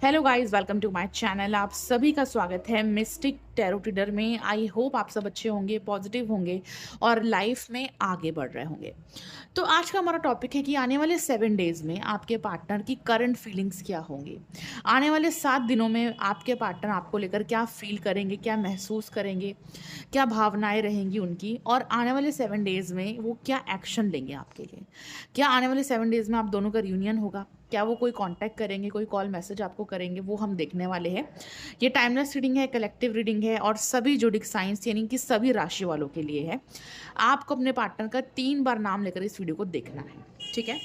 Hello guys, welcome to my channel. आप सभी का स्वागत है मिस्टिक टैरो रीडर में। आई होप आप सब अच्छे होंगे, पॉजिटिव होंगे और लाइफ में आगे बढ़ रहे होंगे। तो आज का हमारा टॉपिक है कि आने वाले 7 डेज में आपके पार्टनर की करंट फीलिंग्स क्या होंगी। आने वाले 7 दिनों में आपके पार्टनर आपको लेकर क्या फील करेंगे, क्या महसूस करेंगे, क्या भावनाएं रहेंगी उनकी, और आने वाले 7 डेज में वो क्या एक्शन लेंगे आपके लिए। क्या आने वाले 7 डेज में आप दोनों का रियूनियन होगा, क्या वो कोई कांटेक्ट करेंगे, कोई कॉल मैसेज आपको करेंगे, वो हम देखने वाले हैं। ये टाइमलेस रीडिंग है, कलेक्टिव रीडिंग है और सभी जोडिक साइंस यानी कि सभी राशि वालों के लिए है। आपको अपने पार्टनर का 3 बार नाम लेकर इस वीडियो को देखना है, ठीक है।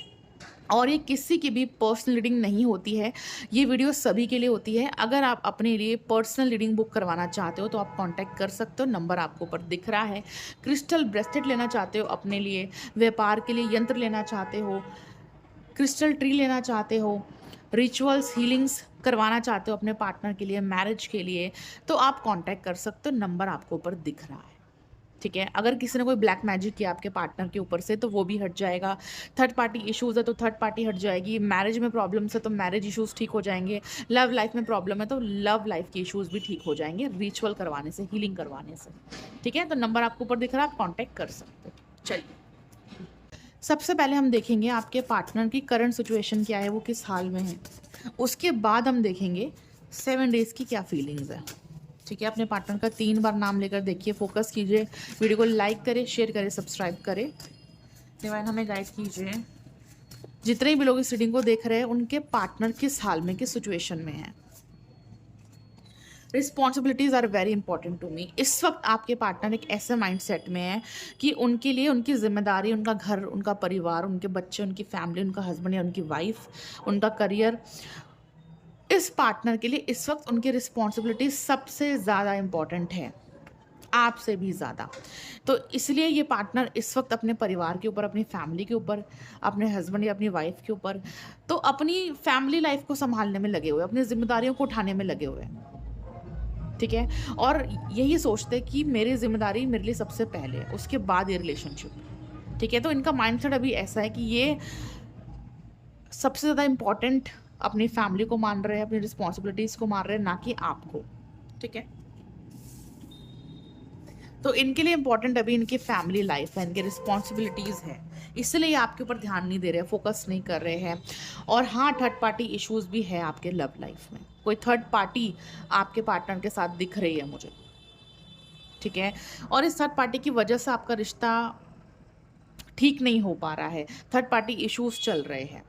और ये किसी की भी पर्सनल रीडिंग नहीं होती है, ये वीडियो सभी के लिए होती है। अगर आप अपने लिए पर्सनल रीडिंग बुक करवाना चाहते हो तो आप कांटेक्ट कर सकते हो, नंबर आपको ऊपर दिख रहा है। क्रिस्टल ब्रेसलेट लेना चाहते हो अपने लिए, व्यापार के लिए यंत्र लेना चाहते हो, क्रिस्टल ट्री लेना चाहते हो, रिचुअल्स हीलिंग्स करवाना चाहते हो अपने पार्टनर के लिए, मैरिज के लिए, तो आप कांटेक्ट कर सकते हो, नंबर आपको ऊपर दिख रहा है, ठीक है। अगर किसी ने कोई ब्लैक मैजिक किया आपके पार्टनर के ऊपर से तो वो भी हट जाएगा। थर्ड पार्टी इश्यूज़ है तो थर्ड पार्टी हट जाएगी। मैरिज में प्रॉब्लम्स है तो मैरिज इश्यूज़ ठीक हो जाएंगे। लव लाइफ में प्रॉब्लम है तो लव लाइफ के इश्यूज़ भी ठीक हो जाएंगे रिचुअल करवाने से, हीलिंग करवाने से, ठीक है। तो नंबर आपको ऊपर दिख रहा है, आप कॉन्टैक्ट कर सकते हो। चलिए, सबसे पहले हम देखेंगे आपके पार्टनर की करंट सिचुएशन क्या है, वो किस हाल में है। उसके बाद हम देखेंगे 7 डेज की क्या फीलिंग्स है, ठीक है। अपने पार्टनर का 3 बार नाम लेकर देखिए, फोकस कीजिए, वीडियो को लाइक करें, शेयर करें, सब्सक्राइब करें। डिवाइन हमें गाइड कीजिए, जितने भी लोग इस रीडिंग को देख रहे हैं उनके पार्टनर किस हाल में, किस सिचुएशन में है। Responsibilities are very important to me. इस वक्त आपके पार्टनर एक ऐसे माइंडसेट में है कि उनके लिए उनकी जिम्मेदारी, उनका घर, उनका परिवार, उनके बच्चे, उनकी फैमिली, उनका हस्बैंड या उनकी वाइफ, उनका करियर, इस पार्टनर के लिए इस वक्त उनकी रिस्पॉन्सिबिलिटी सबसे ज़्यादा इम्पॉर्टेंट है, आपसे भी ज़्यादा। तो इसलिए ये पार्टनर इस वक्त अपने परिवार के ऊपर, अपनी फैमिली के ऊपर, अपने हस्बैंड या अपनी वाइफ के ऊपर, तो अपनी फैमिली लाइफ को संभालने में लगे हुए, अपनी जिम्मेदारियों को उठाने में लगे हुए हैं, ठीक है। और यही सोचते कि मेरी जिम्मेदारी मेरे लिए सबसे पहले है, उसके बाद ये रिलेशनशिप, ठीक है। तो इनका माइंडसेट अभी ऐसा है कि ये सबसे ज़्यादा इम्पॉर्टेंट अपनी फैमिली को मान रहे हैं, अपनी रिस्पॉन्सिबिलिटीज़ को मान रहे हैं, ना कि आपको, ठीक है। तो इनके लिए इंपॉर्टेंट अभी इनकी फैमिली लाइफ है, इनकी रिस्पॉन्सिबिलिटीज़ है, इसलिए ये आपके ऊपर ध्यान नहीं दे रहे हैं, फोकस नहीं कर रहे हैं। और हाँ, थर्ड पार्टी इश्यूज भी है आपके लव लाइफ में, कोई थर्ड पार्टी आपके पार्टनर के साथ दिख रही है मुझे, ठीक है। और इस थर्ड पार्टी की वजह से आपका रिश्ता ठीक नहीं हो पा रहा है, थर्ड पार्टी इश्यूज चल रहे हैं।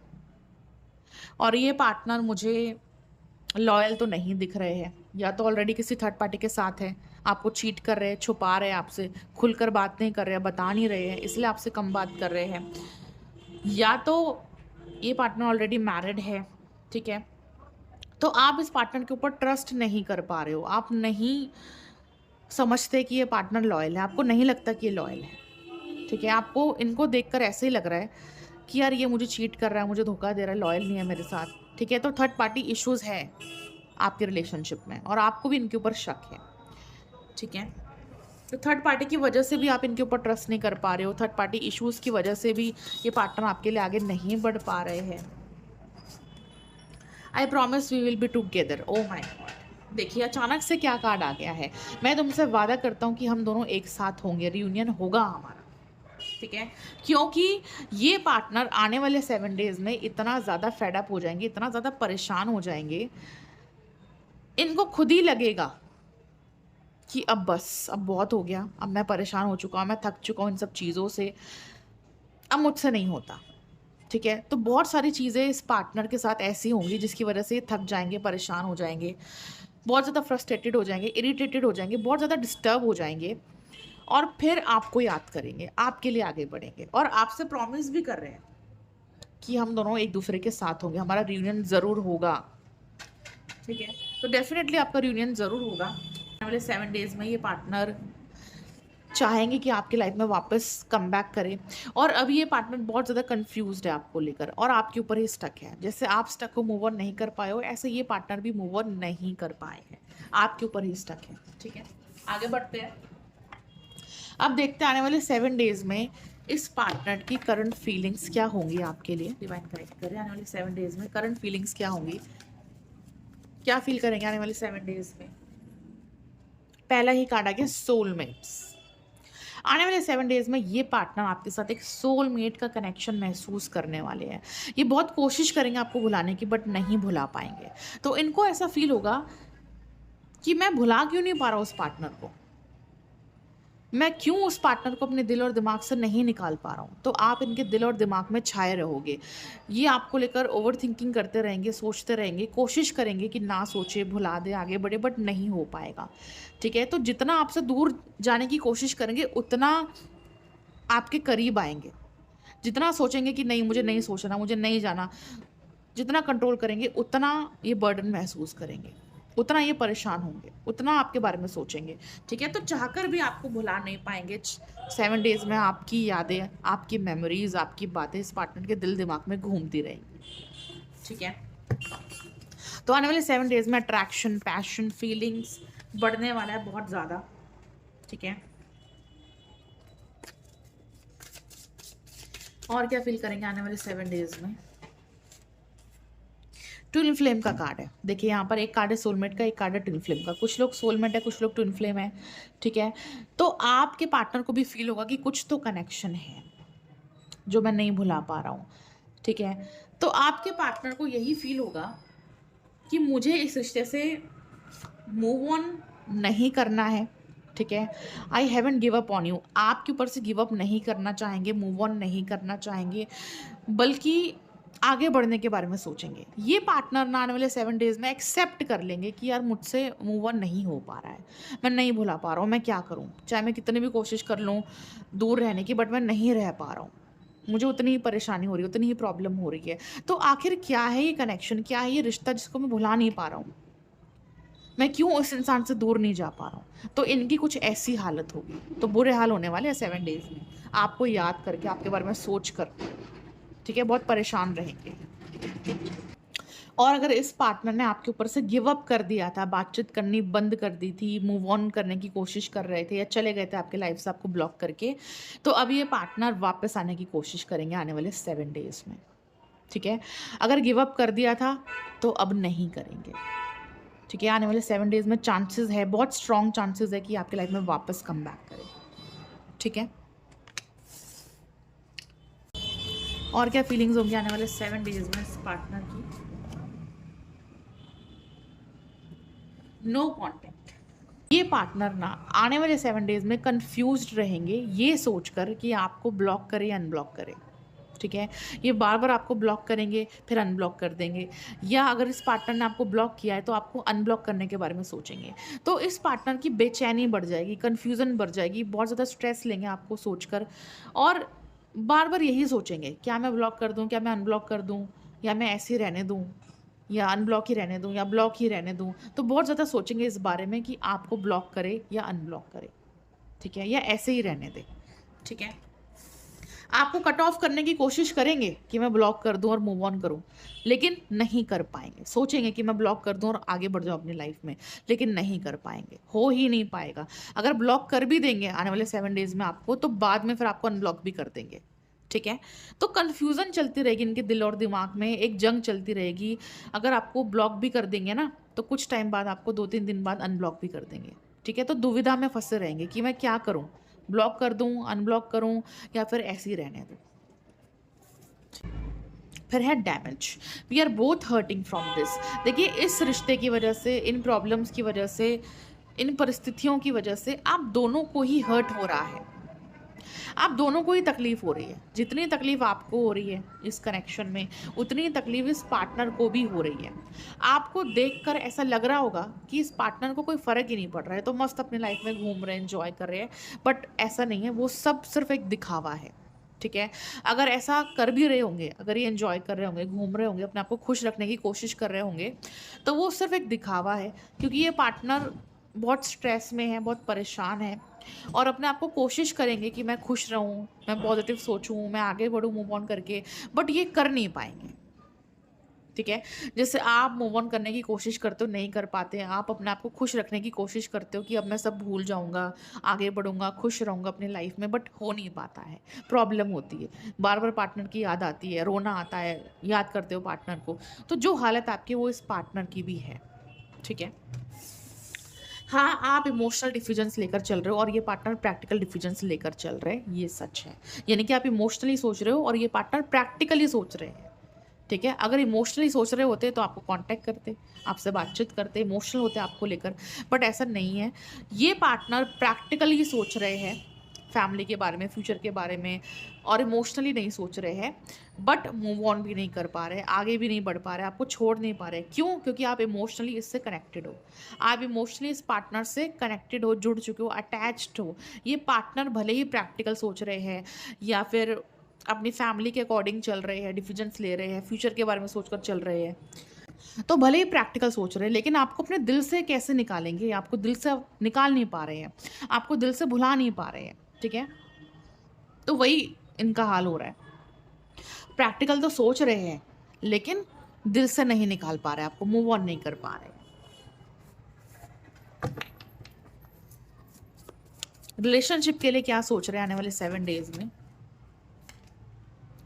और ये पार्टनर मुझे लॉयल तो नहीं दिख रहे हैं, या तो ऑलरेडी किसी थर्ड पार्टी के साथ है, आपको चीट कर रहे हैं, छुपा रहे हैं आपसे, खुलकर बात नहीं कर रहे हैं, बता नहीं रहे हैं, इसलिए आपसे कम बात कर रहे हैं। या तो ये पार्टनर ऑलरेडी मैरिड है, ठीक है। तो आप इस पार्टनर के ऊपर ट्रस्ट नहीं कर पा रहे हो, आप नहीं समझते कि ये पार्टनर लॉयल है, आपको नहीं लगता कि ये लॉयल है, ठीक है। आपको इनको देखकर ऐसे ही लग रहा है कि यार ये मुझे चीट कर रहा है, मुझे धोखा दे रहा है, लॉयल नहीं है मेरे साथ, ठीक है। तो थर्ड पार्टी इश्यूज है आपके रिलेशनशिप में और आपको भी इनके ऊपर शक है, ठीक है। तो थर्ड पार्टी की वजह से भी आप इनके ऊपर ट्रस्ट नहीं कर पा रहे हो, थर्ड पार्टी इश्यूज की वजह से भी ये पार्टनर आपके लिए आगे नहीं बढ़ पा रहे हैं। I promise we will be together. Oh my god, देखिए अचानक से क्या कार्ड आ गया है। मैं तुमसे वादा करता हूँ कि हम दोनों एक साथ होंगे, रियूनियन होगा हमारा, ठीक है। क्योंकि ये पार्टनर आने वाले 7 डेज में इतना ज़्यादा फेडअप हो जाएंगे, इतना ज़्यादा परेशान हो जाएंगे, इनको खुद ही लगेगा कि अब बस, अब बहुत हो गया, अब मैं परेशान हो चुका हूँ, मैं थक चुका हूँ इन सब चीज़ों से, अब मुझसे नहीं होता, ठीक है। तो बहुत सारी चीज़ें इस पार्टनर के साथ ऐसी होंगी जिसकी वजह से ये थक जाएंगे, परेशान हो जाएंगे, बहुत ज़्यादा फ्रस्ट्रेटेड हो जाएंगे, इरिटेटेड हो जाएंगे, बहुत ज़्यादा डिस्टर्ब हो जाएंगे, और फिर आपको याद करेंगे, आपके लिए आगे बढ़ेंगे और आपसे प्रॉमिस भी कर रहे हैं कि हम दोनों एक दूसरे के साथ होंगे, हमारा रियूनियन ज़रूर होगा, ठीक है। तो डेफिनेटली आपका रियूनियन ज़रूर होगा आने वाले 7 डेज में। ये पार्टनर चाहेंगे कि आपकी लाइफ में वापस कम बैक करे, और अभी ये पार्टनर बहुत ज़्यादा कंफ्यूज्ड है आपको लेकर और आपके ऊपर ही स्टक है। जैसे आप स्टक को मूव ऑन नहीं कर पाए हो, ऐसे ये पार्टनर भी मूव ऑन नहीं कर पाए हैं, आपके ऊपर ही स्टक है, ठीक है। आगे बढ़ते हैं, अब देखते हैं आने वाले 7 डेज में इस पार्टनर की करंट फीलिंग्स क्या होंगी आपके लिए। डिवाइन करेक्ट करें, आने वाले 7 डेज में करंट फीलिंग्स क्या होंगी क्या फील करेंगे आने वाले 7 डेज में? पहला ही कार्ड आ गया सोलमेट्स। आने वाले 7 डेज में ये पार्टनर आपके साथ एक सोलमेट का कनेक्शन महसूस करने वाले हैं। ये बहुत कोशिश करेंगे आपको भुलाने की, बट नहीं भुला पाएंगे। तो इनको ऐसा फील होगा कि मैं भुला क्यों नहीं पा रहा उस पार्टनर को, मैं क्यों उस पार्टनर को अपने दिल और दिमाग से नहीं निकाल पा रहा हूँ। तो आप इनके दिल और दिमाग में छाए रहोगे। ये आपको लेकर ओवर थिंकिंग करते रहेंगे, सोचते रहेंगे, कोशिश करेंगे कि ना सोचे, भुला दे, आगे बढ़े, बट नहीं हो पाएगा। ठीक है, तो जितना आपसे दूर जाने की कोशिश करेंगे उतना आपके करीब आएंगे। जितना सोचेंगे कि नहीं मुझे नहीं सोचना, मुझे नहीं जाना, जितना कंट्रोल करेंगे उतना ये बर्डन महसूस करेंगे, उतना ये परेशान होंगे, उतना आपके बारे में सोचेंगे। ठीक है, तो चाहकर भी आपको भुला नहीं पाएंगे। 7 डेज में आपकी यादें, आपकी मेमोरीज, आपकी बातें इस पार्टनर के दिल दिमाग में घूमती रहेंगी। ठीक है, तो आने वाले 7 डेज में अट्रैक्शन, पैशन, फीलिंग्स बढ़ने वाला है बहुत ज़्यादा। ठीक है, और क्या फील करेंगे आने वाले 7 डेज में? ट्विन फ्लेम का कार्ड है। देखिए यहाँ पर एक कार्ड है सोलमेट का, एक कार्ड है ट्विन फ्लेम का। कुछ लोग सोलमेट है, कुछ लोग ट्विन फ्लेम है। ठीक है, तो आपके पार्टनर को भी फील होगा कि कुछ तो कनेक्शन है जो मैं नहीं भुला पा रहा हूँ। ठीक है, तो आपके पार्टनर को यही फील होगा कि मुझे इस रिश्ते से मूव ऑन नहीं करना है। ठीक है, I haven't give up on you, आपके ऊपर से गिव अप नहीं करना चाहेंगे, मूव ऑन नहीं करना चाहेंगे, बल्कि आगे बढ़ने के बारे में सोचेंगे। ये पार्टनर ना आने वाले 7 डेज में एक्सेप्ट कर लेंगे कि यार मुझसे मूव ऑन नहीं हो पा रहा है, मैं नहीं भुला पा रहा हूँ, मैं क्या करूँ, चाहे मैं कितनी भी कोशिश कर लूँ दूर रहने की, बट मैं नहीं रह पा रहा हूँ, मुझे उतनी ही परेशानी हो रही है, उतनी ही प्रॉब्लम हो रही है। तो आखिर क्या है ये कनेक्शन, क्या है ये रिश्ता जिसको मैं भुला नहीं पा रहा हूँ, मैं क्यों उस इंसान से दूर नहीं जा पा रहा हूँ? तो इनकी कुछ ऐसी हालत होगी। तो बुरे हाल होने वाले हैं 7 डेज में, आपको याद करके, आपके बारे में सोच कर। ठीक है, बहुत परेशान रहेंगे। और अगर इस पार्टनर ने आपके ऊपर से गिव अप कर दिया था, बातचीत करनी बंद कर दी थी, मूव ऑन करने की कोशिश कर रहे थे या चले गए थे आपके लाइफ से आपको ब्लॉक करके, तो अब ये पार्टनर वापस आने की कोशिश करेंगे आने वाले 7 डेज में। ठीक है, अगर गिव अप कर दिया था तो अब नहीं करेंगे। ठीक है, आने वाले 7 डेज में चांसेस है, बहुत स्ट्रॉन्ग चांसेस है कि आपके लाइफ में वापस कम बैक करें। ठीक है, और क्या फीलिंग्स होंगी आने वाले 7 डेज में इस पार्टनर की? No contact. ये पार्टनर ना आने वाले 7 डेज में कंफ्यूज्ड रहेंगे ये सोचकर कि आपको ब्लॉक करे या अनब्लॉक करे। ठीक है, ये बार बार आपको ब्लॉक करेंगे, फिर अनब्लॉक कर देंगे, या अगर इस पार्टनर ने आपको ब्लॉक किया है तो आपको अनब्लॉक करने के बारे में सोचेंगे। तो इस पार्टनर की बेचैनी बढ़ जाएगी, कन्फ्यूज़न बढ़ जाएगी, बहुत ज़्यादा स्ट्रेस लेंगे आपको सोचकर, और बार बार यही सोचेंगे, क्या मैं ब्लॉक कर दूँ, क्या मैं अनब्लॉक कर दूँ, या मैं ऐसे ही रहने दूँ, या अनब्लॉक ही रहने दूँ, या ब्लॉक ही रहने दूँ। तो बहुत ज़्यादा सोचेंगे इस बारे में कि आपको ब्लॉक करे या अनब्लॉक करे। ठीक है, या ऐसे ही रहने दे। ठीक है, आपको कट ऑफ करने की कोशिश करेंगे कि मैं ब्लॉक कर दूं और मूव ऑन करूं, लेकिन नहीं कर पाएंगे। सोचेंगे कि मैं ब्लॉक कर दूं और आगे बढ़ जाऊं अपनी लाइफ में, लेकिन नहीं कर पाएंगे, हो ही नहीं पाएगा। अगर ब्लॉक कर भी देंगे आने वाले 7 डेज में आपको, तो बाद में फिर आपको अनब्लॉक भी कर देंगे। ठीक है, तो कन्फ्यूज़न चलती रहेगी इनके दिल और दिमाग में, एक जंग चलती रहेगी। अगर आपको ब्लॉक भी कर देंगे ना, तो कुछ टाइम बाद आपको 2-3 दिन बाद अनब्लॉक भी कर देंगे। ठीक है, तो दुविधा में फंसे रहेंगे कि मैं क्या करूं, ब्लॉक कर दूं, अनब्लॉक करूं, या फिर ऐसे ही रहने दूं। फिर है damage. We are both hurting from this. देखिए, इस रिश्ते की वजह से, इन प्रॉब्लम्स की वजह से, इन परिस्थितियों की वजह से आप दोनों को ही हर्ट हो रहा है, आप दोनों को ही तकलीफ हो रही है। जितनी तकलीफ आपको हो रही है इस कनेक्शन में, उतनी तकलीफ इस पार्टनर को भी हो रही है। आपको देखकर ऐसा लग रहा होगा कि इस पार्टनर को कोई फ़र्क ही नहीं पड़ रहा है, तो मस्त अपनी लाइफ में घूम रहे हैं, एंजॉय कर रहे हैं, बट ऐसा नहीं है, वो सब सिर्फ एक दिखावा है। ठीक है, अगर ऐसा कर भी रहे होंगे, अगर ये एंजॉय कर रहे होंगे, घूम रहे होंगे, अपने आप को खुश रखने की कोशिश कर रहे होंगे, तो वो सिर्फ एक दिखावा है, क्योंकि ये पार्टनर बहुत स्ट्रेस में है, बहुत परेशान है, और अपने आप को कोशिश करेंगे कि मैं खुश रहूँ, मैं पॉजिटिव सोचूँ, मैं आगे बढ़ूँ मूव ऑन करके, बट ये कर नहीं पाएंगे। ठीक है, जैसे आप मूव ऑन करने की कोशिश करते हो, नहीं कर पाते हैं, आप अपने आप को खुश रखने की कोशिश करते हो कि अब मैं सब भूल जाऊंगा, आगे बढ़ूंगा, खुश रहूंगा अपनी लाइफ में, बट हो नहीं पाता है, प्रॉब्लम होती है, बार बार पार्टनर की याद आती है, रोना आता है, याद करते हो पार्टनर को। तो जो हालत आपकी वो इस पार्टनर की भी है। ठीक है। हाँ, आप इमोशनल डिसीजंस लेकर चल रहे हो और ये पार्टनर प्रैक्टिकल डिसीजंस लेकर चल रहे हैं, ये सच है। यानी कि आप इमोशनली सोच रहे हो और ये पार्टनर प्रैक्टिकली सोच रहे हैं, ठीक है। अगर इमोशनली सोच रहे होते तो आपको कांटेक्ट करते, आपसे बातचीत करते, इमोशनल होते आपको लेकर, बट ऐसा नहीं है। ये पार्टनर प्रैक्टिकली सोच रहे हैं फैमिली के बारे में, फ्यूचर के बारे में, और इमोशनली नहीं सोच रहे हैं, बट मूव ऑन भी नहीं कर पा रहे, आगे भी नहीं बढ़ पा रहे, आपको छोड़ नहीं पा रहे। क्यों? क्योंकि आप इमोशनली इससे कनेक्टेड हो, आप इमोशनली इस पार्टनर से कनेक्टेड हो, जुड़ चुके हो, अटैच्ड हो। ये पार्टनर भले ही प्रैक्टिकल सोच रहे हैं या फिर अपनी फैमिली के अकॉर्डिंग चल रहे हैं, डिसीजंस ले रहे हैं, फ्यूचर के बारे में सोचकर चल रहे हैं, तो भले ही प्रैक्टिकल सोच रहे हैं, लेकिन आपको अपने दिल से कैसे निकालेंगे? आपको दिल से निकाल नहीं पा रहे हैं, आपको दिल से भुला नहीं पा रहे हैं, ठीक है। तो वही इनका हाल हो रहा है। प्रैक्टिकल तो सोच रहे हैं लेकिन दिल से नहीं निकाल पा रहे, आपको मूव ऑन नहीं कर पा रहे। रिलेशनशिप के लिए क्या सोच रहे हैं आने वाले 7 डेज में?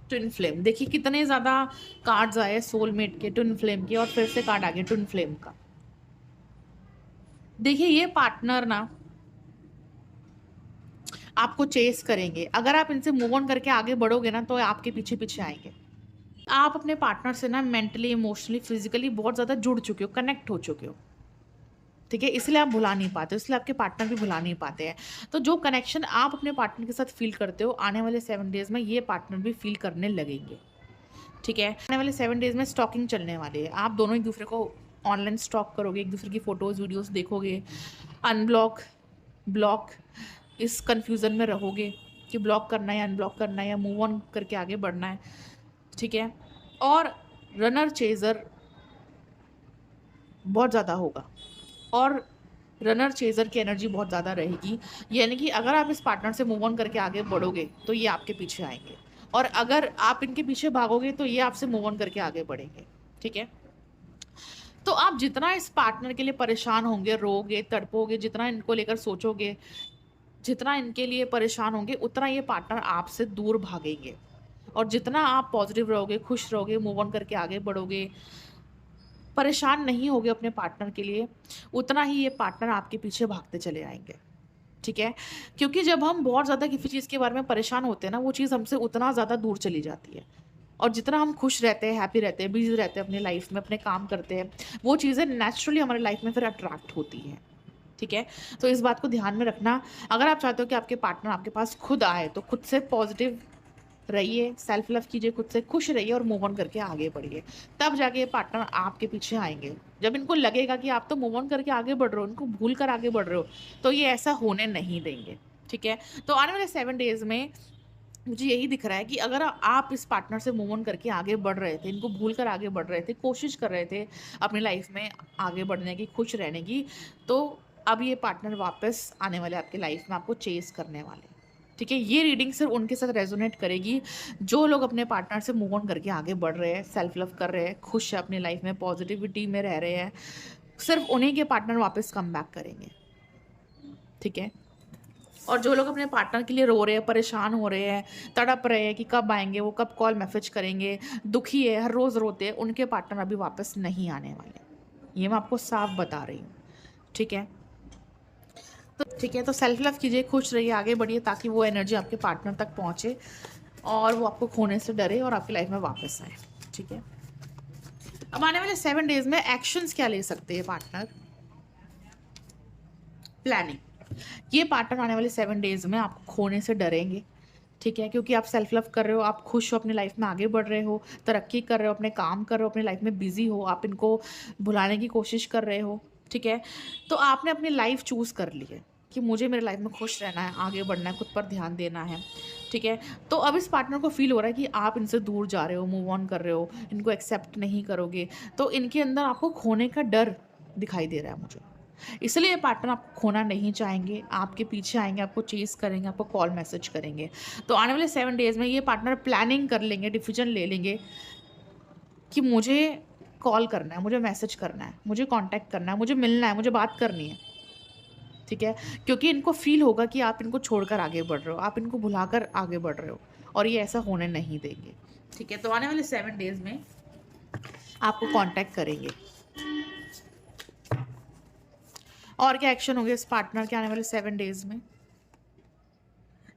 Twin flame. देखिए कितने ज्यादा कार्ड्स आए सोलमेट के, ट्विन फ्लेम के, और फिर से कार्ड आ गया ट्विन फ्लेम का। देखिए ये पार्टनर ना आपको चेस करेंगे। अगर आप इनसे मूव ऑन करके आगे बढ़ोगे ना तो आपके पीछे पीछे आएंगे। आप अपने पार्टनर से ना मेंटली, इमोशनली, फिजिकली बहुत ज़्यादा जुड़ चुके हो, कनेक्ट हो चुके हो, ठीक है। इसलिए आप भुला नहीं पाते, इसलिए आपके पार्टनर भी भुला नहीं पाते हैं। तो जो कनेक्शन आप अपने पार्टनर के साथ फील करते हो, आने वाले 7 डेज में ये पार्टनर भी फील करने लगेंगे, ठीक है। आने वाले 7 डेज में स्टॉकिंग चलने वाली है। आप दोनों एक दूसरे को ऑनलाइन स्टॉक करोगे, एक दूसरे की फ़ोटोज़ वीडियोज़ देखोगे, अनब्लॉक, ब्लॉक, इस कन्फ्यूज़न में रहोगे कि ब्लॉक करना है या अनब्लॉक करना है या मूव ऑन करके आगे बढ़ना है, ठीक है। और रनर चेज़र बहुत ज़्यादा होगा, और रनर चेज़र की एनर्जी बहुत ज़्यादा रहेगी। यानी कि अगर आप इस पार्टनर से मूव ऑन करके आगे बढ़ोगे तो ये आपके पीछे आएंगे, और अगर आप इनके पीछे भागोगे तो ये आपसे मूव ऑन करके आगे बढ़ेंगे, ठीक है। तो आप जितना इस पार्टनर के लिए परेशान होंगे, रोगे, तड़पोगे, जितना इनको लेकर सोचोगे, जितना इनके लिए परेशान होंगे, उतना ये पार्टनर आपसे दूर भागेंगे। और जितना आप पॉजिटिव रहोगे, खुश रहोगे, मूव ऑन करके आगे बढ़ोगे, परेशान नहीं होगे अपने पार्टनर के लिए, उतना ही ये पार्टनर आपके पीछे भागते चले आएंगे, ठीक है। क्योंकि जब हम बहुत ज़्यादा किसी चीज़ के बारे में परेशान होते हैं ना, वो चीज़ हमसे उतना ज़्यादा दूर चली जाती है। और जितना हम खुश रहते हैं, हैप्पी रहते हैं, बिजी रहते हैं अपनी लाइफ में, अपने काम करते हैं, वो चीज़ें नेचुरली हमारी लाइफ में फिर अट्रैक्ट होती हैं, ठीक है। तो इस बात को ध्यान में रखना। अगर आप चाहते हो कि आपके पार्टनर आपके पास खुद आए तो खुद से पॉजिटिव रहिए, सेल्फ लव कीजिए, खुद से खुश रहिए और मूव ऑन करके आगे बढ़िए। तब जाके ये पार्टनर आपके पीछे आएंगे। जब इनको लगेगा कि आप तो मूव ऑन करके आगे बढ़ रहे हो, इनको भूल कर आगे बढ़ रहे हो, तो ये ऐसा होने नहीं देंगे, ठीक है। तो आने वाले 7 डेज में मुझे यही दिख रहा है कि अगर आप इस पार्टनर से मूव ऑन करके आगे बढ़ रहे थे, इनको भूल कर आगे बढ़ रहे थे, कोशिश कर रहे थे अपनी लाइफ में आगे बढ़ने की, खुश रहने की, तो अब ये पार्टनर वापस आने वाले आपके लाइफ में आपको चेस करने वाले, ठीक है। ये रीडिंग सिर्फ उनके साथ रेजोनेट करेगी जो लोग अपने पार्टनर से मूव ऑन करके आगे बढ़ रहे हैं, सेल्फ लव कर रहे हैं, खुश है अपनी लाइफ में, पॉजिटिविटी में रह रहे हैं। सिर्फ उन्हीं के पार्टनर वापस कम बैक करेंगे, ठीक है। और जो लोग अपने पार्टनर के लिए रो रहे हैं, परेशान हो रहे हैं, तड़प रहे हैं कि कब आएंगे, वो कब कॉल मैसेज करेंगे, दुखी है, हर रोज़ रोते हैं, उनके पार्टनर अभी वापस नहीं आने वाले। ये मैं आपको साफ बता रही हूँ, ठीक है। तो ठीक है, तो सेल्फ लव कीजिए, खुश रहिए, आगे बढ़िए, ताकि वो एनर्जी आपके पार्टनर तक पहुँचे और वो आपको खोने से डरे और आपकी लाइफ में वापस आए, ठीक है। अब आने वाले 7 डेज में एक्शंस क्या ले सकते हैं पार्टनर? प्लानिंग। ये पार्टनर आने वाले 7 डेज में आपको खोने से डरेंगे, ठीक है। क्योंकि आप सेल्फ लव कर रहे हो, आप खुश हो, अपनी लाइफ में आगे बढ़ रहे हो, तरक्की कर रहे हो, अपने काम कर रहे हो, अपनी लाइफ में बिजी हो, आप इनको भुलाने की कोशिश कर रहे हो, ठीक है। तो आपने अपनी लाइफ चूज़ कर ली है कि मुझे मेरी लाइफ में खुश रहना है, आगे बढ़ना है, खुद पर ध्यान देना है, ठीक है। तो अब इस पार्टनर को फील हो रहा है कि आप इनसे दूर जा रहे हो, मूव ऑन कर रहे हो, इनको एक्सेप्ट नहीं करोगे, तो इनके अंदर आपको खोने का डर दिखाई दे रहा है मुझे। इसलिए ये पार्टनर आपको खोना नहीं चाहेंगे, आपके पीछे आएंगे, आपको चेस करेंगे, आपको कॉल मैसेज करेंगे। तो आने वाले 7 डेज में ये पार्टनर प्लानिंग कर लेंगे, डिसीजन ले लेंगे कि मुझे कॉल करना है, मुझे मैसेज करना है, मुझे कांटेक्ट करना है, मुझे मिलना है, मुझे बात करनी है, ठीक है। क्योंकि इनको फील होगा कि आप इनको छोड़कर आगे बढ़ रहे हो, आप इनको भुलाकर आगे बढ़ रहे हो, और ये ऐसा होने नहीं देंगे, ठीक है। तो आने वाले 7 डेज में आपको कांटेक्ट करेंगे। और क्या एक्शन होंगे इस पार्टनर के आने वाले 7 डेज में?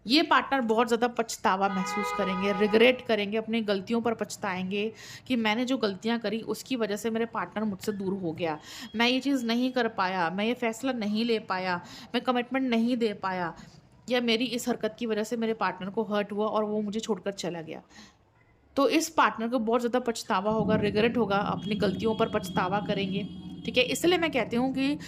ये पार्टनर बहुत ज़्यादा पछतावा महसूस करेंगे, रिग्रेट करेंगे, अपनी गलतियों पर पछताएंगे कि मैंने जो गलतियां करी उसकी वजह से मेरे पार्टनर मुझसे दूर हो गया, मैं ये चीज़ नहीं कर पाया, मैं ये फैसला नहीं ले पाया, मैं कमिटमेंट नहीं दे पाया, या मेरी इस हरकत की वजह से मेरे पार्टनर को हर्ट हुआ और वो मुझे छोड़कर चला गया। तो इस पार्टनर को बहुत ज़्यादा पछतावा होगा, रिग्रेट होगा, अपनी गलतियों पर पछतावा करेंगे। ठीक है, इसलिए मैं कहती हूँ कि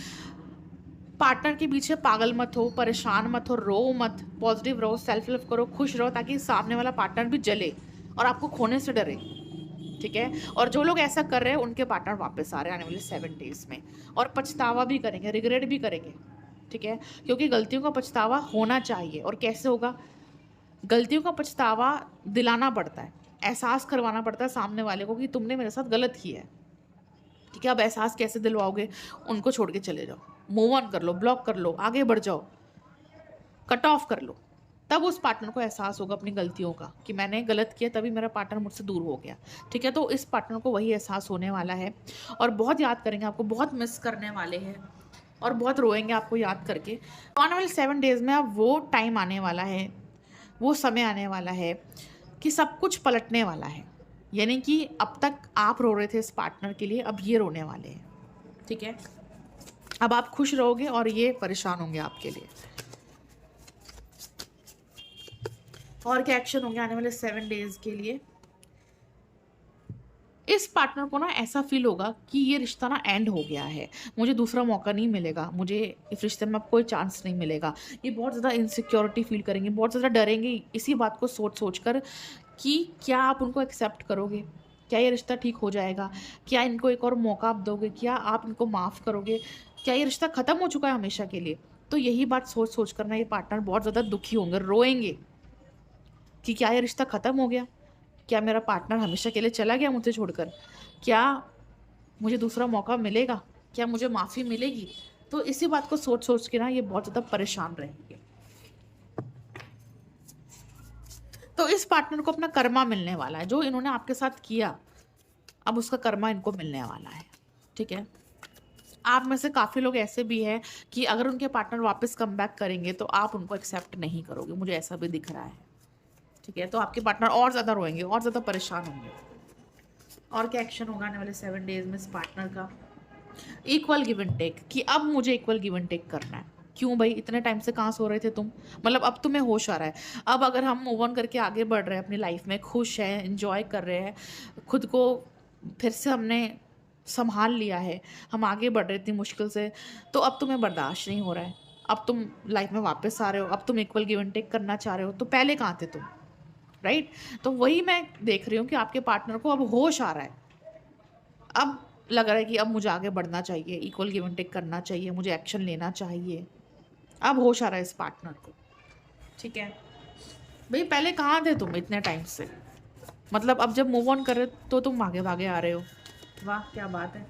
पार्टनर के पीछे पागल मत हो, परेशान मत हो, रो मत, पॉजिटिव रहो, सेल्फ लव करो, खुश रहो, ताकि सामने वाला पार्टनर भी जले और आपको खोने से डरे। ठीक है, और जो लोग ऐसा कर रहे हैं उनके पार्टनर वापस आ रहे हैं आने वाले 7 डेज में, और पछतावा भी करेंगे, रिग्रेट भी करेंगे। ठीक है, क्योंकि गलतियों का पछतावा होना चाहिए। और कैसे होगा? गलतियों का पछतावा दिलाना पड़ता है, एहसास करवाना पड़ता है सामने वाले को कि तुमने मेरे साथ गलत किया है। ठीक है, अब एहसास कैसे दिलवाओगे? उनको छोड़ के चले जाओ, मूव ऑन कर लो, ब्लॉक कर लो, आगे बढ़ जाओ, कट ऑफ कर लो। तब उस पार्टनर को एहसास होगा अपनी गलतियों का कि मैंने गलत किया, तभी मेरा पार्टनर मुझसे दूर हो गया। ठीक है, तो इस पार्टनर को वही एहसास होने वाला है और बहुत याद करेंगे आपको, बहुत मिस करने वाले हैं और बहुत रोएंगे आपको याद करके। आने वाले 7 डेज में अब वो टाइम आने वाला है, वो समय आने वाला है कि सब कुछ पलटने वाला है। यानी कि अब तक आप रो रहे थे इस पार्टनर के लिए, अब ये रोने वाले हैं। ठीक है, अब आप खुश रहोगे और ये परेशान होंगे आपके लिए। और क्या एक्शन होंगे आने वाले 7 डेज के लिए? इस पार्टनर को ना ऐसा फील होगा कि ये रिश्ता ना एंड हो गया है, मुझे दूसरा मौका नहीं मिलेगा, मुझे इस रिश्ते में अब कोई चांस नहीं मिलेगा। ये बहुत ज़्यादा इनसिक्योरिटी फील करेंगे, बहुत ज़्यादा डरेंगे इसी बात को सोच सोच कर कि क्या आप उनको एक्सेप्ट करोगे, क्या ये रिश्ता ठीक हो जाएगा, क्या इनको एक और मौका आप दोगे, क्या आप इनको माफ़ करोगे, क्या ये रिश्ता ख़त्म हो चुका है हमेशा के लिए? तो यही बात सोच सोच कर ना ये पार्टनर बहुत ज़्यादा दुखी होंगे, रोएंगे कि क्या ये रिश्ता ख़त्म हो गया, क्या मेरा पार्टनर हमेशा के लिए चला गया मुझसे छोड़कर, क्या मुझे दूसरा मौका मिलेगा, क्या मुझे माफ़ी मिलेगी? तो इसी बात को सोच सोच के ना ये बहुत ज़्यादा परेशान रहेंगे। तो इस पार्टनर को अपना कर्मा मिलने वाला है, जो इन्होंने आपके साथ किया अब उसका कर्मा इनको मिलने वाला है। ठीक है, आप में से काफ़ी लोग ऐसे भी हैं कि अगर उनके पार्टनर वापस कम बैक करेंगे तो आप उनको एक्सेप्ट नहीं करोगे, मुझे ऐसा भी दिख रहा है। ठीक है, तो आपके पार्टनर और ज़्यादा रोएंगे और ज़्यादा परेशान होंगे। और क्या एक्शन होगा आने वाले 7 डेज में इस पार्टनर का? इक्वल गिव एंड टेक, कि अब मुझे इक्वल गिव एंड टेक करना है। क्यों भाई, इतने टाइम से कहाँ सो रहे थे तुम? मतलब अब तुम्हें होश आ रहा है। अब अगर हम मूव ऑन करके आगे बढ़ रहे हैं अपनी लाइफ में, खुश हैं, एंजॉय कर रहे हैं, खुद को फिर से हमने संभाल लिया है, हम आगे बढ़ रहे थे मुश्किल से, तो अब तुम्हें बर्दाश्त नहीं हो रहा है, अब तुम लाइफ में वापस आ रहे हो, अब तुम इक्वल गिव एंड टेक करना चाह रहे हो, तो पहले कहाँ थे तुम? राइट? तो वही मैं देख रही हूँ कि आपके पार्टनर को अब होश आ रहा है, अब लग रहा है कि अब मुझे आगे बढ़ना चाहिए, इक्वल गिव एंड टेक करना चाहिए, मुझे एक्शन लेना चाहिए। अब होश आ रहा है इस पार्टनर को। ठीक है भाई, पहले कहाँ थे तुम इतने टाइम से? मतलब अब जब मूव ऑन कर रहे तो तुम भागे भागे आ रहे हो। वाह क्या बात है।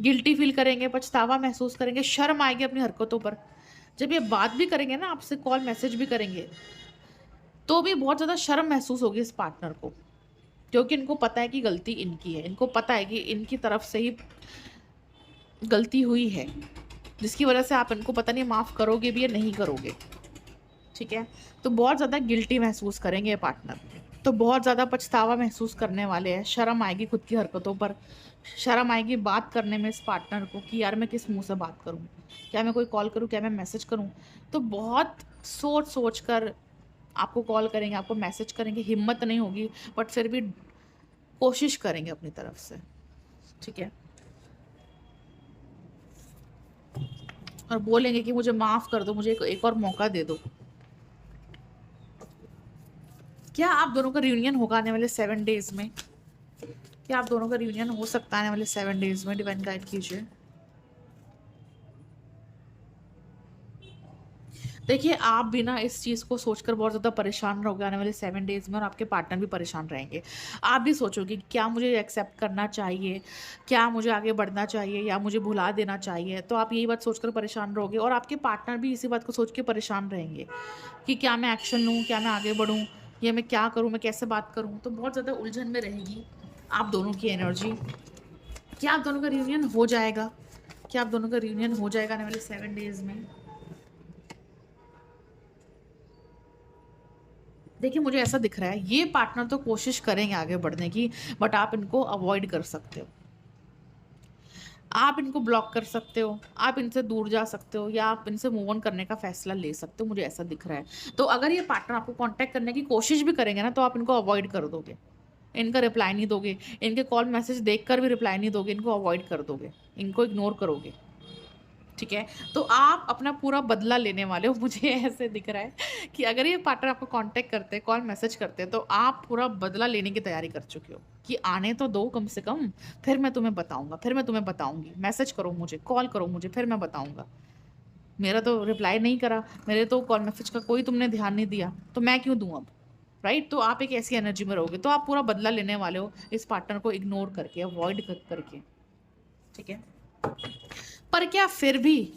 गिल्टी फील करेंगे, पछतावा महसूस करेंगे, शर्म आएगी अपनी हरकतों पर। जब ये बात भी करेंगे ना आपसे, कॉल मैसेज भी करेंगे, तो भी बहुत ज़्यादा शर्म महसूस होगी इस पार्टनर को, क्योंकि इनको पता है कि गलती इनकी है, इनको पता है कि इनकी तरफ से ही गलती हुई है, जिसकी वजह से आप इनको पता नहीं माफ़ करोगे भी या नहीं करोगे। ठीक है, तो बहुत ज़्यादा गिल्टी महसूस करेंगे ये पार्टनर, तो बहुत ज़्यादा पछतावा महसूस करने वाले हैं, शर्म आएगी खुद की हरकतों पर, शर्म आएगी बात करने में इस पार्टनर को कि यार मैं किस मुंह से बात करूं, क्या मैं कोई कॉल करूं, क्या मैं मैसेज करूं? तो बहुत सोच सोच कर आपको कॉल करेंगे, आपको मैसेज करेंगे, हिम्मत नहीं होगी बट फिर भी कोशिश करेंगे अपनी तरफ से। ठीक है, और बोलेंगे कि मुझे माफ़ कर दो, मुझे एक और मौका दे दो। क्या आप दोनों का रियूनियन होगा आने वाले 7 डेज में? क्या आप दोनों का रियूनियन हो सकता है आने वाले 7 डेज में? डिवाइन गाइड कीजिए। देखिए, आप भी ना इस चीज़ को सोचकर बहुत ज़्यादा परेशान रहोगे आने वाले 7 डेज़ में, और आपके पार्टनर भी परेशान रहेंगे। आप भी सोचोगे कि क्या मुझे एक्सेप्ट करना चाहिए, क्या मुझे आगे बढ़ना चाहिए, या मुझे भुला देना चाहिए? तो आप यही बात सोचकर परेशान रहोगे, और आपके पार्टनर भी इसी बात को सोच के परेशान रहेंगे कि क्या मैं एक्शन लूँ, क्या मैं आगे बढ़ूँ, या मैं क्या करूँ, मैं कैसे बात करूँ? तो बहुत ज़्यादा उलझन में रहेगी आप दोनों की एनर्जी। क्या आप दोनों का रियूनियन हो जाएगा? क्या आप दोनों का रियूनियन हो जाएगा आने वाले 7 डेज में? देखिए मुझे ऐसा दिख रहा है, ये पार्टनर तो कोशिश करेंगे आगे बढ़ने की, बट आप इनको अवॉइड कर सकते हो, आप इनको ब्लॉक कर सकते हो, आप इनसे दूर जा सकते हो, या आप इनसे मूव ऑन करने का फैसला ले सकते हो, मुझे ऐसा दिख रहा है। तो अगर ये पार्टनर आपको कांटेक्ट करने की कोशिश भी करेंगे ना, तो आप इनको अवॉइड कर दोगे, इनका रिप्लाई नहीं दोगे, इनके कॉल मैसेज देखकर भी रिप्लाई नहीं दोगे, इनको अवॉइड कर दोगे, इनको इग्नोर करोगे, ठीक है? तो आप अपना पूरा बदला लेने वाले हो, मुझे ऐसे दिख रहा है कि अगर ये पार्टनर आपको कांटेक्ट करते हैं, कॉल मैसेज करते हैं, तो आप पूरा बदला लेने की तैयारी कर चुके हो कि आने तो दो कम से कम, फिर मैं तुम्हें बताऊंगा, फिर मैं तुम्हें बताऊंगी, मैसेज करो मुझे, कॉल करो मुझे, फिर मैं बताऊंगा। मेरा तो रिप्लाई नहीं करा, मेरे तो कॉल मैसेज का कोई तुमने ध्यान नहीं दिया, तो मैं क्यों दूं अब, राइट? तो आप एक ऐसी एनर्जी में रहोगे, तो आप पूरा बदला लेने वाले हो इस पार्टनर को इग्नोर करके, अवॉइड करके, ठीक है? पर क्या फिर भी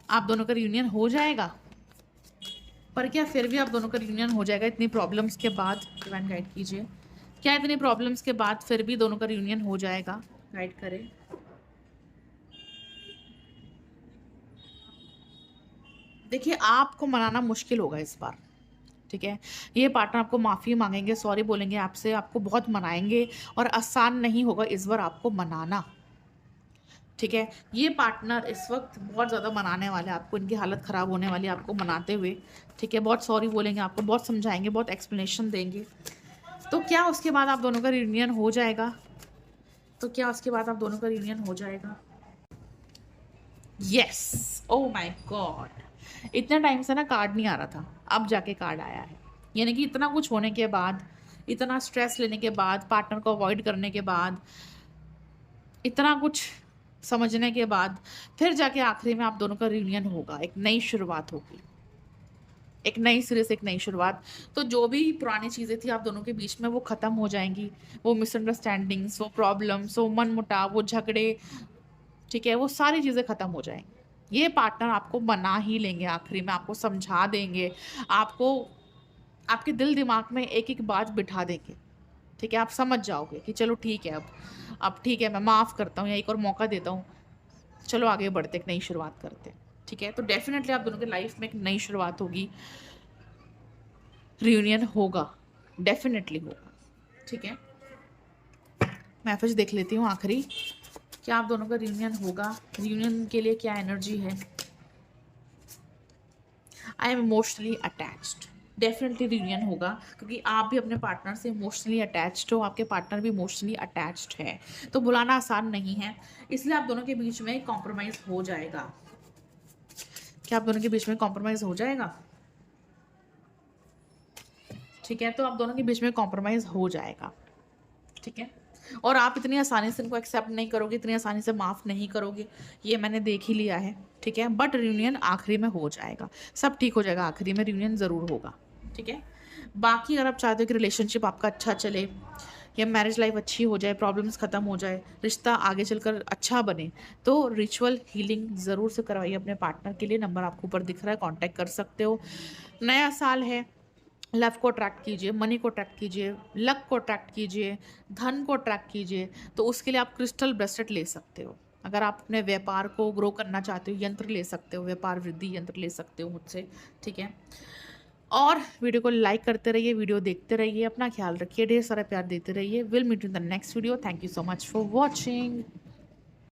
आप दोनों का रियूनियन हो जाएगा? पर क्या फिर भी आप दोनों का रियूनियन हो जाएगा इतनी प्रॉब्लम्स के बाद? डिवाइन गाइड कीजिए, क्या इतनी प्रॉब्लम्स के बाद फिर भी दोनों का रियूनियन हो जाएगा? गाइड करें। देखिए आपको मनाना मुश्किल होगा इस बार, ठीक है? ये पार्टनर आपको माफ़ी मांगेंगे, सॉरी बोलेंगे आपसे, आपको बहुत मनाएंगे, और आसान नहीं होगा इस बार आपको मनाना, ठीक है? ये पार्टनर इस वक्त बहुत ज़्यादा मनाने वाले हैं आपको, इनकी हालत ख़राब होने वाली है आपको मनाते हुए, ठीक है? बहुत सॉरी बोलेंगे आपको, बहुत समझाएंगे, बहुत एक्सप्लेनेशन देंगे। तो क्या उसके बाद आप दोनों का रियूनियन हो जाएगा? तो क्या उसके बाद आप दोनों का रियूनियन हो जाएगा? यस, ओह माय गॉड, इतने टाइम से ना कार्ड नहीं आ रहा था, अब जाके कार्ड आया है। यानी कि इतना कुछ होने के बाद, इतना स्ट्रेस लेने के बाद, पार्टनर को अवॉइड करने के बाद, इतना कुछ समझने के बाद, फिर जाके आखिरी में आप दोनों का रियूनियन होगा, एक नई शुरुआत होगी, एक नई सिरे से एक नई शुरुआत। तो जो भी पुरानी चीज़ें थी आप दोनों के बीच में, वो ख़त्म हो जाएंगी, वो मिसअंडरस्टैंडिंग्स, वो प्रॉब्लम्स, वो मनमुटाव, वो झगड़े, ठीक है? वो सारी चीज़ें ख़त्म हो जाएंगी। ये पार्टनर आपको मना ही लेंगे, आखिरी में आपको समझा देंगे, आपको आपके दिल दिमाग में एक एक बात बिठा देंगे, ठीक है? आप समझ जाओगे कि चलो ठीक है, अब ठीक है, मैं माफ़ करता हूँ या एक और मौका देता हूँ, चलो आगे बढ़ते, एक नई शुरुआत करते, ठीक है? तो डेफिनेटली आप दोनों के लाइफ में एक नई शुरुआत होगी, रियूनियन होगा, डेफिनेटली होगा, ठीक है? मैसेज देख लेती हूँ आखिरी, क्या आप दोनों का रियूनियन होगा? रियूनियन के लिए क्या एनर्जी है? I am emotionally attached, definitely reunion होगा, क्योंकि आप भी अपने पार्टनर से इमोशनली अटैच्ड हो, आपके पार्टनर भी इमोशनली अटैच्ड है, तो बुलाना आसान नहीं है, इसलिए आप दोनों के बीच में कॉम्प्रोमाइज़ हो जाएगा। क्या आप दोनों के बीच में कॉम्प्रोमाइज़ हो जाएगा? ठीक है, तो आप दोनों के बीच में कॉम्प्रोमाइज़ हो जाएगा, ठीक है? और आप इतनी आसानी से इनको एक्सेप्ट नहीं करोगे, इतनी आसानी से माफ़ नहीं करोगे, ये मैंने देख ही लिया है, ठीक है? बट रियूनियन आखिरी में हो जाएगा, सब ठीक हो जाएगा, आखिरी में रियूनियन ज़रूर होगा, ठीक है? बाकी अगर आप चाहते हो कि रिलेशनशिप आपका अच्छा चले, या मैरिज लाइफ अच्छी हो जाए, प्रॉब्लम्स ख़त्म हो जाए, रिश्ता आगे चलकर अच्छा बने, तो रिचुअल हीलिंग ज़रूर से करवाइए अपने पार्टनर के लिए। नंबर आपको ऊपर दिख रहा है, कॉन्टैक्ट कर सकते हो। नया साल है, लव को अट्रैक्ट कीजिए, मनी को अट्रैक्ट कीजिए, लक को अट्रैक्ट कीजिए, धन को अट्रैक्ट कीजिए, तो उसके लिए आप क्रिस्टल ब्रेसलेट ले सकते हो। अगर आप अपने व्यापार को ग्रो करना चाहते हो, यंत्र ले सकते हो, व्यापार वृद्धि यंत्र ले सकते हो मुझसे, ठीक है? और वीडियो को लाइक करते रहिए, वीडियो देखते रहिए, अपना ख्याल रखिए, ढेर सारा प्यार देते रहिए। Will meet in the next video. Thank you so much for watching.